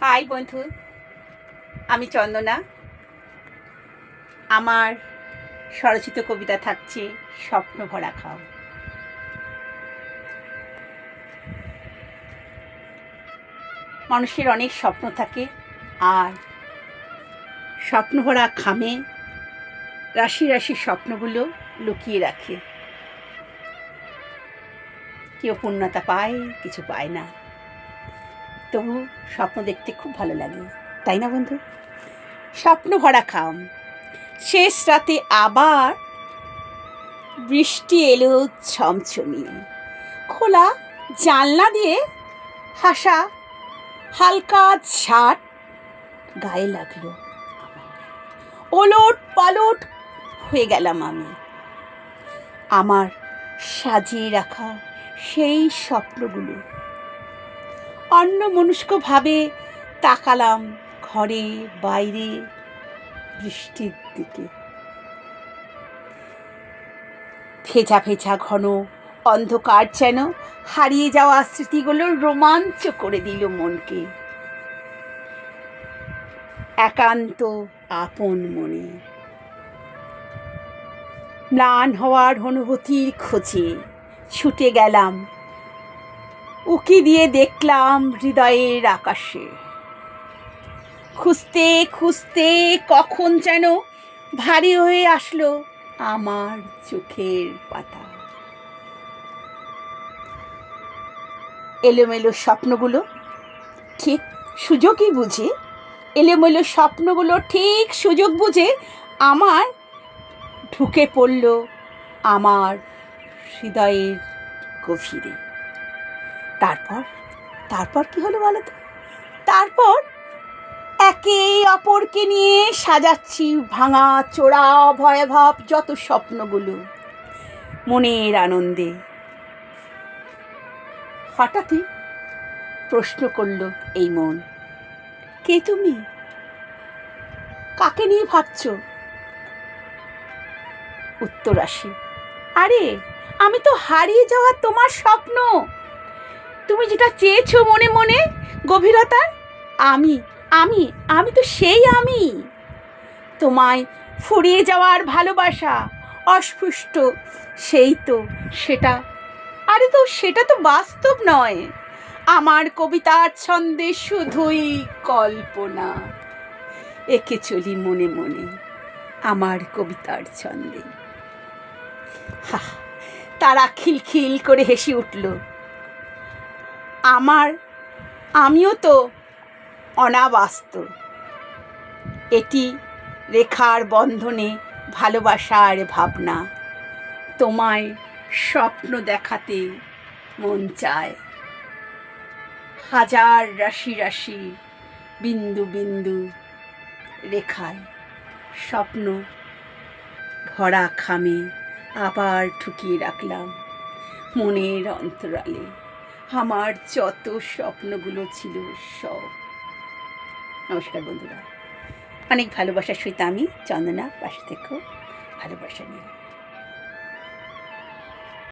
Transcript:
High বন্ধু, আমি চন্দনা। আমার স্বরচিত কবিতা থাকছে স্বপ্ন ভরা খাও। মানুষের অনেক স্বপ্ন থাকে, আর স্বপ্ন ভরা খামে রাশি রাশি স্বপ্নগুলো লুকিয়ে রাখে। কেউ পূর্ণতা পায়, কিছু পায় না, তবু স্বপ্ন দেখতে খুব ভালো লাগে, তাই না বন্ধু? স্বপ্ন ভরা খাম। শেষ রাতে আবার বৃষ্টি এলো ছমছমিয়ে। খোলা জানলা দিয়ে হাসা হালকা ঝাট গায়ে লাগলো। ওলট পালট হয়ে গেলাম আমি। আমার সাজিয়ে রাখা সেই স্বপ্নগুলো অন্যমনস্কভাবে তাকালাম ঘরে বাইরে বৃষ্টির দিকে। ভেজা ভেজা ঘন অন্ধকার যেন হারিয়ে যাওয়া স্মৃতিগুলো রোমাঞ্চ করে দিল মনকে। একান্ত আপন মনে ম্লান হওয়ার অনুভূতির খোঁজে ছুটে গেলাম। উকি দিয়ে দেখলাম হৃদয়ের আকাশে। খুঁজতে খুঁজতে কখন যেন ভারী হয়ে আসলো আমার চোখের পাতা। এলোমেলো স্বপ্নগুলো ঠিক সুযোগই বুঝে এলোমেলো স্বপ্নগুলো ঠিক সুযোগ বুঝে আমার ঢুকে পড়ল আমার হৃদয়ের গভীরে। তারপর কি হলো বলো তো? তারপর একে অপরকে নিয়ে সাজাচ্ছি ভাঙা চোরা ভয়াভাব যত স্বপ্নগুলো মনের আনন্দে। হঠাৎই প্রশ্ন করল এই মন, কে তুমি? কাকে নিয়ে ভাবছ? উত্তর আসে, আরে আমি তো হারিয়ে যাওয়া তোমার স্বপ্ন। তুমি যেটা চেয়েছো মনে মনে গভীরতায়, আমি আমি আমি তো সেই আমি। তোমায় ফুরিয়ে যাওয়ার ভালোবাসা অস্পষ্ট, সেই তো সেটা। আরে তো সেটা তো বাস্তব নয়। আমার কবিতার ছন্দে শুধুই কল্পনা। একে চলি মনে মনে আমার কবিতার ছন্দে। হা, তারা খিলখিল করে হেসে উঠল। আমিও তো অনাবাস্তব। এটি রেখার বন্ধনে ভালোবাসার ভাবনা। তোমায় স্বপ্ন দেখাতে মন চায়। হাজার রাশি রাশি বিন্দু বিন্দু রেখায় স্বপ্ন ভরা খামে আবার ঠুকিয়ে রাখলাম মনের অন্তরালে আমার যত স্বপ্নগুলো ছিল সব। নমস্কার বন্ধুরা, অনেক ভালোবাসার সহিত আমি চন্দনা, পাশে থেকো, ভালোবাসা নিয়ে।